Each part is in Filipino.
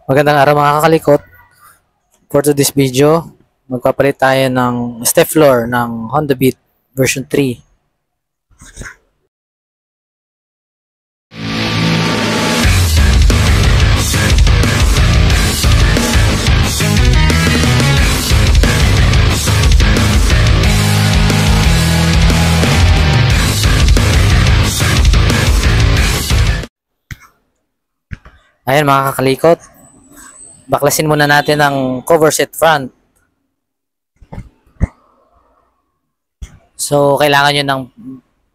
Magandang araw mga kakalikot. For today's video, magpapalit tayo ng step floor ng Honda Beat version 3. Ayan mga kakalikot, baklasin muna natin ang cover set front. So, kailangan nyo ng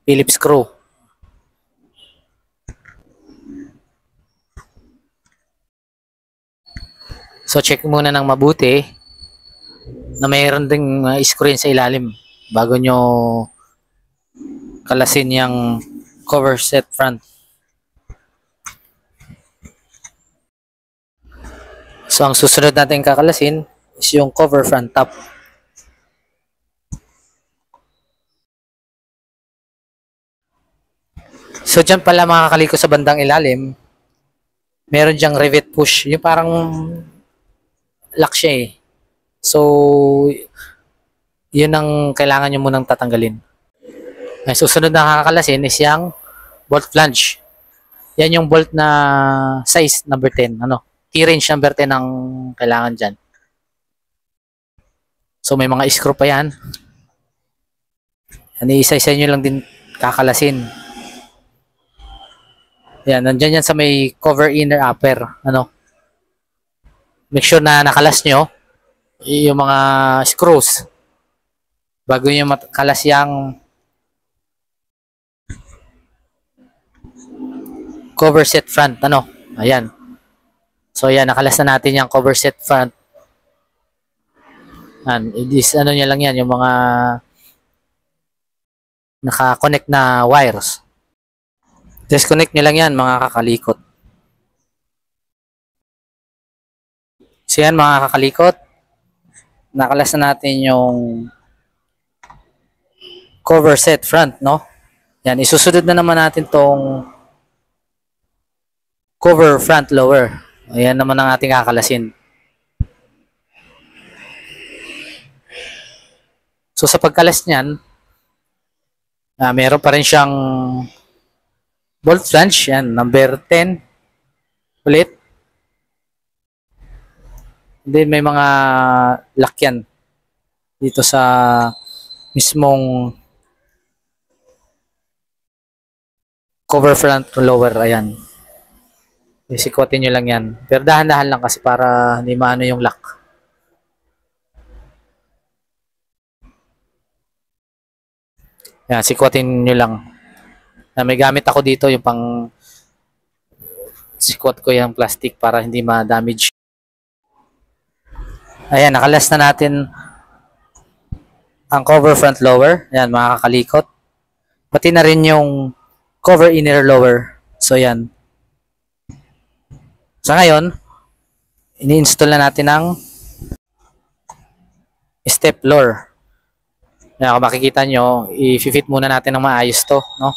Phillips screw. So, check muna ng mabuti na mayroon ding screw sa ilalim bago nyo kalasin yung cover set front. So, ang susunod natin kakalasin is yung cover front top. So, dyan pala mga kakaliko sa bandang ilalim, meron dyang rivet push. Yung parang lock siya eh. So, yun ang kailangan nyo munang tatanggalin. Ay, susunod na kakalasin is yung bolt flange. Yan yung bolt na size number 10. T-range number 10 ang kailangan dyan. So, may mga screw pa yan. Isa-isa nyo lang din kakalasin. Yan, nandyan yan sa may cover inner upper. Make sure na nakalas nyo yung mga screws bago nyo makalas yung cover set front. Ayan. So, yan, nakalas na natin yung cover set front. Yan, nyo lang yan, yung mga naka-connect na wires. Disconnect nyo lang yan mga kakalikot. So yan mga kakalikot, nakalas na natin yung cover set front, no? Yan, isusunod na naman natin tong cover front lower. Ayan naman ang ating kakalasin. So sa pagkalas niyan, meron pa rin siyang bolt flange, yan, number 10 ulit. Then may mga lock yan dito sa mismong cover front lower. Ayan, isikotin nyo lang yan, pero dahan-dahan lang kasi para hindi maano yung lock. Yan, sikotin nyo lang. May gamit ako dito yung pang sikot ko yung plastic para hindi ma-damage. Ayan, nakalas na natin ang cover front lower. Ayan mga kakalikot. Pati na rin yung cover inner lower. So yan. Sa ngayon, ini-install na natin ang step floor. Ayan, kung makikita nyo, i-fit muna natin ng maayos to, no?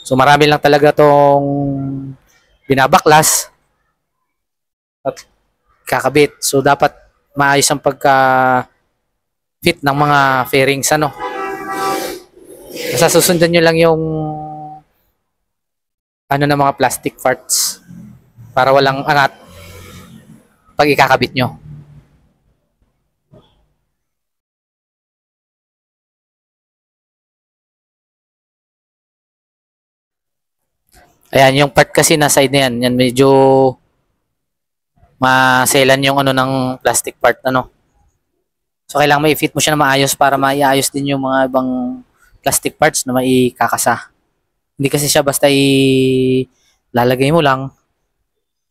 So marami lang talaga tong binabaklas at kakabit. So dapat maayos ang pagka-fit ng mga fairings, Basta susundan nyo lang yung ng mga plastic parts para walang angat pag ikakabit nyo. Ayan, yung part kasi na side na yan, medyo maselan yung ng plastic part, So, kailangan ma-fit mo siya na maayos para maiayos din yung mga ibang plastic parts na maikakasa. Hindi kasi siya basta lalagay mo lang.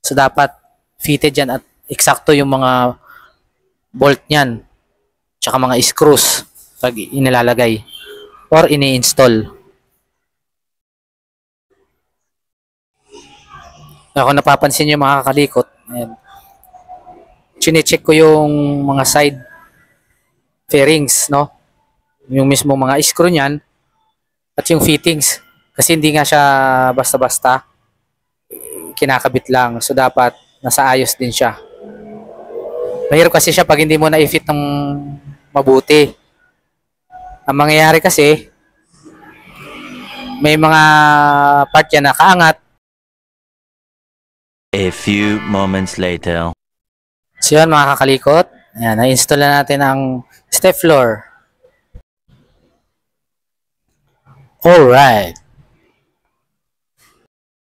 So, dapat fitted yan at eksakto yung mga bolt niyan. Tsaka mga screws pag inilalagay or ini-install. Kung napapansin nyo mga kakalikot, ayan, chine-check ko yung mga side fairings, yung mismo mga screw niyan at yung fittings. Kasi hindi nga siya basta-basta. kinakabit lang. So dapat nasa ayos din siya. Mahirap kasi siya pag hindi mo na-fit ng mabuti. Ang mangyayari kasi, may mga part yan na kaangat. A few moments later. So yun mga kakalikot. Ayan, na-install na natin ang step floor. Alright.